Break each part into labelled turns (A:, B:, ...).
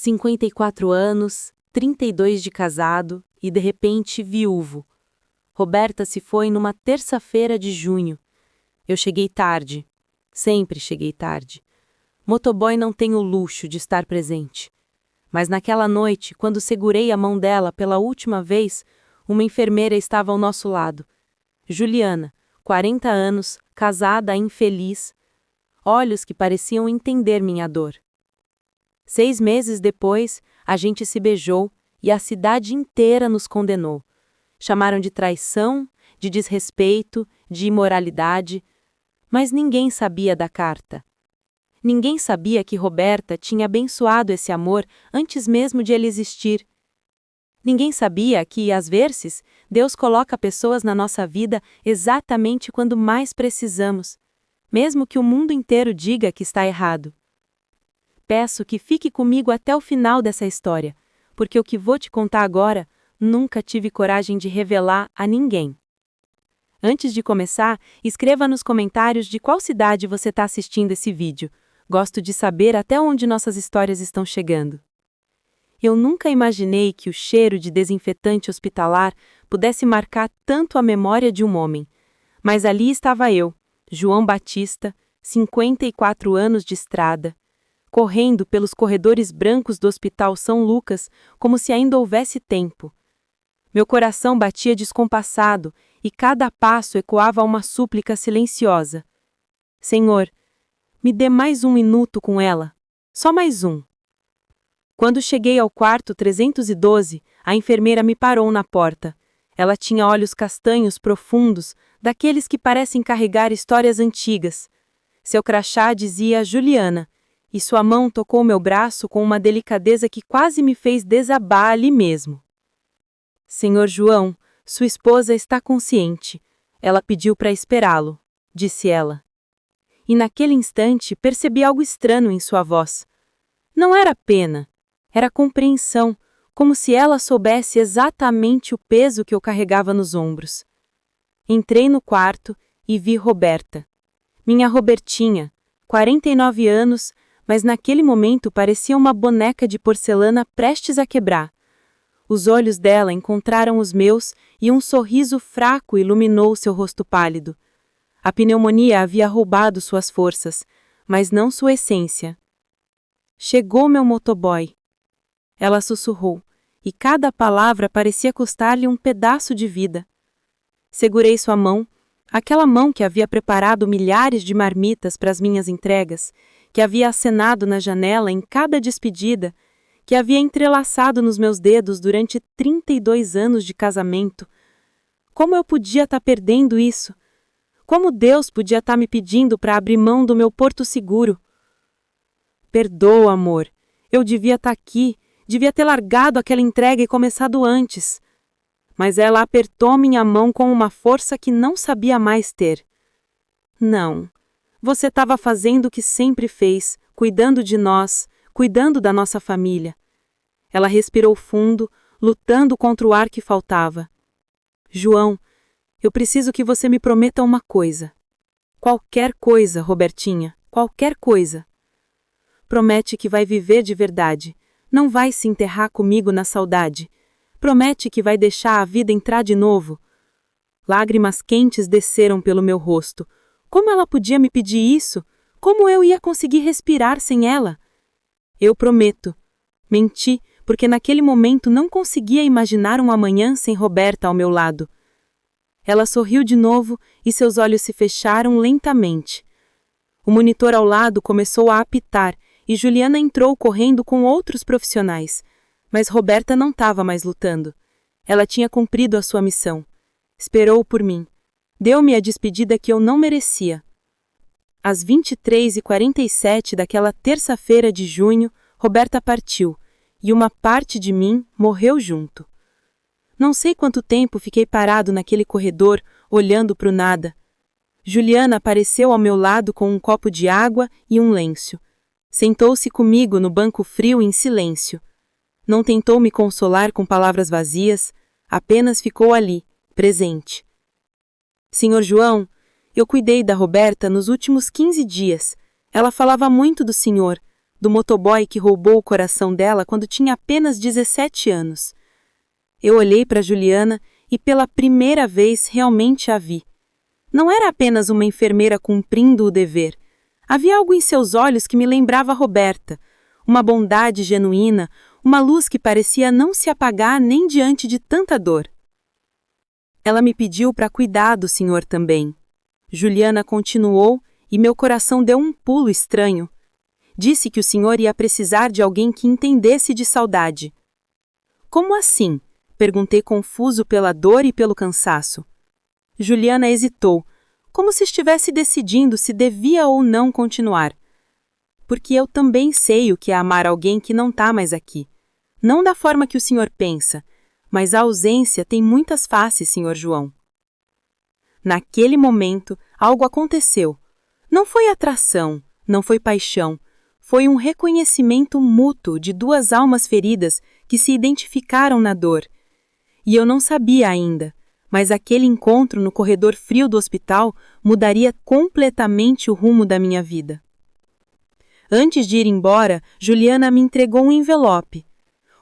A: 54 anos, 32 de casado e, de repente, viúvo. Roberta se foi numa terça-feira de junho. Eu cheguei tarde. Sempre cheguei tarde. Motoboy não tem o luxo de estar presente. Mas naquela noite, quando segurei a mão dela pela última vez, uma enfermeira estava ao nosso lado. Juliana, 40 anos, casada, infeliz, olhos que pareciam entender minha dor. 6 meses depois, a gente se beijou e a cidade inteira nos condenou. Chamaram de traição, de desrespeito, de imoralidade, mas ninguém sabia da carta. Ninguém sabia que Roberta tinha abençoado esse amor antes mesmo de ele existir. Ninguém sabia que, às vezes, Deus coloca pessoas na nossa vida exatamente quando mais precisamos, mesmo que o mundo inteiro diga que está errado. Peço que fique comigo até o final dessa história, porque o que vou te contar agora, nunca tive coragem de revelar a ninguém. Antes de começar, escreva nos comentários de qual cidade você está assistindo esse vídeo. Gosto de saber até onde nossas histórias estão chegando. Eu nunca imaginei que o cheiro de desinfetante hospitalar pudesse marcar tanto a memória de um homem. Mas ali estava eu, João Batista, 54 anos de estrada, correndo pelos corredores brancos do Hospital São Lucas como se ainda houvesse tempo. Meu coração batia descompassado e cada passo ecoava uma súplica silenciosa. Senhor, me dê mais um minuto com ela, só mais um. Quando cheguei ao quarto 312, a enfermeira me parou na porta. Ela tinha olhos castanhos profundos, daqueles que parecem carregar histórias antigas. Seu crachá dizia Juliana, e sua mão tocou meu braço com uma delicadeza que quase me fez desabar ali mesmo. Senhor João, sua esposa está consciente. Ela pediu para esperá-lo, disse ela. E naquele instante percebi algo estranho em sua voz. Não era pena, era compreensão, como se ela soubesse exatamente o peso que eu carregava nos ombros. Entrei no quarto e vi Roberta. Minha Robertinha, 49 anos, mas naquele momento parecia uma boneca de porcelana prestes a quebrar. Os olhos dela encontraram os meus e um sorriso fraco iluminou seu rosto pálido. A pneumonia havia roubado suas forças, mas não sua essência. Chegou meu motoboy. Ela sussurrou, e cada palavra parecia custar-lhe um pedaço de vida. Segurei sua mão, aquela mão que havia preparado milhares de marmitas para as minhas entregas, que havia acenado na janela em cada despedida, que havia entrelaçado nos meus dedos durante 32 anos de casamento. Como eu podia estar perdendo isso? Como Deus podia estar me pedindo para abrir mão do meu porto seguro? Perdoa, amor. Eu devia estar aqui, devia ter largado aquela entrega e começado antes. Mas ela apertou minha mão com uma força que não sabia mais ter. Não. Você estava fazendo o que sempre fez, cuidando de nós, cuidando da nossa família. Ela respirou fundo, lutando contra o ar que faltava. João, eu preciso que você me prometa uma coisa. Qualquer coisa, Robertinha, qualquer coisa. Promete que vai viver de verdade, não vai se enterrar comigo na saudade. Promete que vai deixar a vida entrar de novo. Lágrimas quentes desceram pelo meu rosto. Como ela podia me pedir isso? Como eu ia conseguir respirar sem ela? Eu prometo. Menti, porque naquele momento não conseguia imaginar um amanhã sem Roberta ao meu lado. Ela sorriu de novo e seus olhos se fecharam lentamente. O monitor ao lado começou a apitar e Juliana entrou correndo com outros profissionais. Mas Roberta não estava mais lutando. Ela tinha cumprido a sua missão. Esperou por mim. Deu-me a despedida que eu não merecia. Às 23h47 daquela terça-feira de junho, Roberta partiu, e uma parte de mim morreu junto. Não sei quanto tempo fiquei parado naquele corredor, olhando para o nada. Juliana apareceu ao meu lado com um copo de água e um lenço. Sentou-se comigo no banco frio em silêncio. Não tentou me consolar com palavras vazias, apenas ficou ali, presente. Senhor João, eu cuidei da Roberta nos últimos 15 dias. Ela falava muito do senhor, do motoboy que roubou o coração dela quando tinha apenas 17 anos. Eu olhei para Juliana e pela primeira vez realmente a vi. Não era apenas uma enfermeira cumprindo o dever. Havia algo em seus olhos que me lembrava Roberta, uma bondade genuína, uma luz que parecia não se apagar nem diante de tanta dor. Ela me pediu para cuidar do senhor também. Juliana continuou e meu coração deu um pulo estranho. Disse que o senhor ia precisar de alguém que entendesse de saudade. Como assim? Perguntei confuso pela dor e pelo cansaço. Juliana hesitou, como se estivesse decidindo se devia ou não continuar. Porque eu também sei o que é amar alguém que não está mais aqui. Não da forma que o senhor pensa, mas a ausência tem muitas faces, senhor João. Naquele momento, algo aconteceu. Não foi atração, não foi paixão, foi um reconhecimento mútuo de duas almas feridas que se identificaram na dor. E eu não sabia ainda, mas aquele encontro no corredor frio do hospital mudaria completamente o rumo da minha vida. Antes de ir embora, Juliana me entregou um envelope.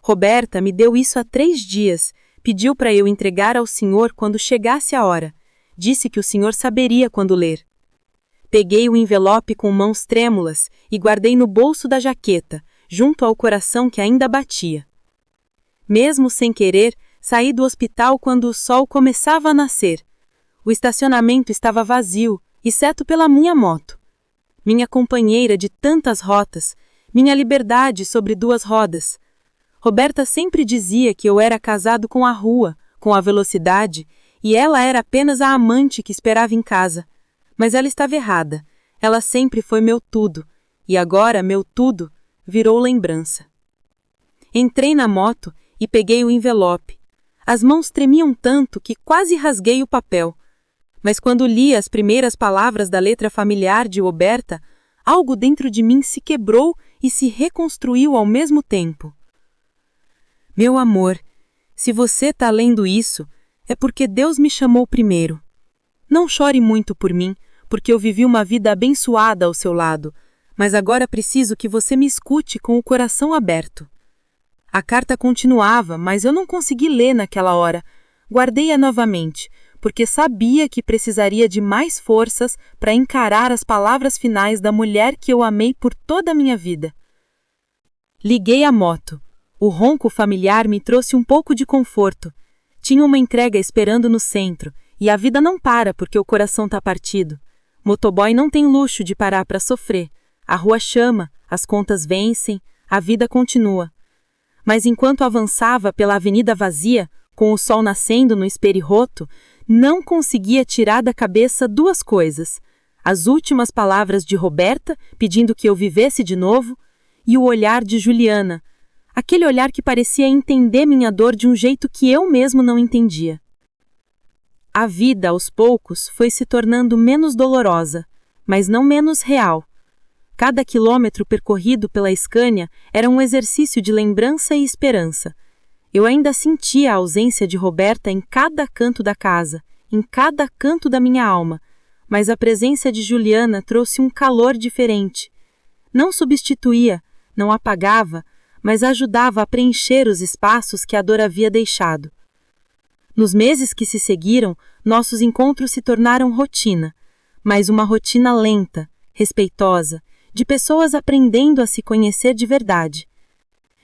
A: Roberta me deu isso há 3 dias, pediu para eu entregar ao senhor quando chegasse a hora. Disse que o senhor saberia quando ler. Peguei o envelope com mãos trêmulas e guardei no bolso da jaqueta, junto ao coração que ainda batia. Mesmo sem querer, saí do hospital quando o sol começava a nascer. O estacionamento estava vazio, exceto pela minha moto. Minha companheira de tantas rotas, minha liberdade sobre 2 rodas. Roberta sempre dizia que eu era casado com a rua, com a velocidade, e ela era apenas a amante que esperava em casa. Mas ela estava errada. Ela sempre foi meu tudo, e agora meu tudo virou lembrança. Entrei na moto e peguei o envelope. As mãos tremiam tanto que quase rasguei o papel. Mas quando li as primeiras palavras da letra familiar de Roberta, algo dentro de mim se quebrou e se reconstruiu ao mesmo tempo. Meu amor, se você está lendo isso, é porque Deus me chamou primeiro. Não chore muito por mim, porque eu vivi uma vida abençoada ao seu lado, mas agora preciso que você me escute com o coração aberto. A carta continuava, mas eu não consegui ler naquela hora. Guardei-a novamente, porque sabia que precisaria de mais forças para encarar as palavras finais da mulher que eu amei por toda a minha vida. Liguei a moto. O ronco familiar me trouxe um pouco de conforto. Tinha uma entrega esperando no centro, e a vida não para porque o coração está partido. Motoboy não tem luxo de parar para sofrer. A rua chama, as contas vencem, a vida continua. Mas enquanto avançava pela avenida vazia, com o sol nascendo no espelho-roto, não conseguia tirar da cabeça 2 coisas. As últimas palavras de Roberta, pedindo que eu vivesse de novo, e o olhar de Juliana, aquele olhar que parecia entender minha dor de um jeito que eu mesmo não entendia. A vida, aos poucos, foi se tornando menos dolorosa, mas não menos real. Cada quilômetro percorrido pela Scania era um exercício de lembrança e esperança. Eu ainda sentia a ausência de Roberta em cada canto da casa, em cada canto da minha alma, mas a presença de Juliana trouxe um calor diferente. Não substituía, não apagava, mas ajudava a preencher os espaços que a dor havia deixado. Nos meses que se seguiram, nossos encontros se tornaram rotina, mas uma rotina lenta, respeitosa, de pessoas aprendendo a se conhecer de verdade.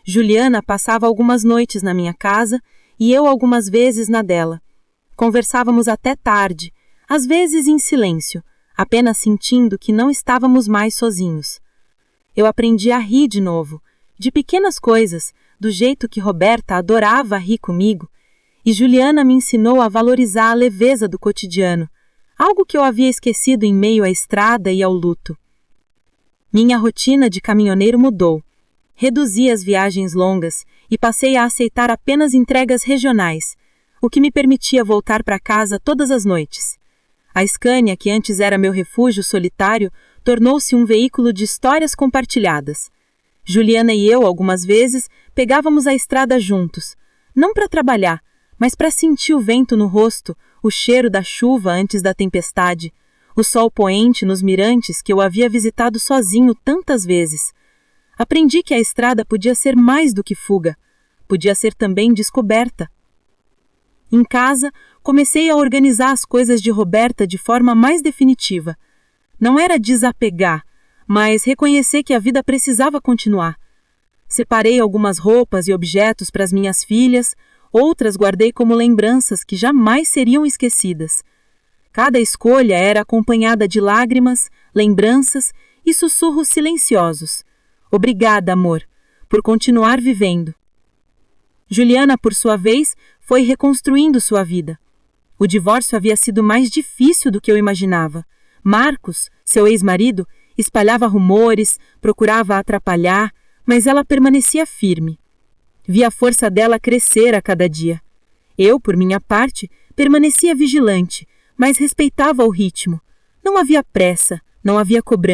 A: Juliana passava algumas noites na minha casa e eu algumas vezes na dela. Conversávamos até tarde, às vezes em silêncio, apenas sentindo que não estávamos mais sozinhos. Eu aprendi a rir de novo, de pequenas coisas, do jeito que Roberta adorava rir comigo, e Juliana me ensinou a valorizar a leveza do cotidiano, algo que eu havia esquecido em meio à estrada e ao luto. Minha rotina de caminhoneiro mudou. Reduzi as viagens longas e passei a aceitar apenas entregas regionais, o que me permitia voltar para casa todas as noites. A Scania, que antes era meu refúgio solitário, tornou-se um veículo de histórias compartilhadas. Juliana e eu, algumas vezes, pegávamos a estrada juntos, não para trabalhar, mas para sentir o vento no rosto, o cheiro da chuva antes da tempestade, o sol poente nos mirantes que eu havia visitado sozinho tantas vezes.
B: Aprendi que a estrada podia ser mais do que fuga, podia ser também descoberta. Em casa, comecei a organizar as coisas de Roberta de forma mais definitiva. Não era desapegar, mas reconhecer que a vida precisava continuar. Separei algumas roupas e objetos para as minhas filhas, outras guardei como lembranças que jamais seriam esquecidas. Cada escolha era acompanhada de lágrimas, lembranças e sussurros silenciosos. Obrigada, amor, por continuar vivendo. Juliana, por sua vez, foi reconstruindo sua vida. O divórcio havia sido mais difícil do que eu imaginava. Marcos, seu ex-marido, espalhava rumores, procurava atrapalhar, mas ela permanecia firme. Vi a força dela crescer a cada dia. Eu, por minha parte, permanecia vigilante, mas respeitava o ritmo. Não havia pressa, não havia cobrança.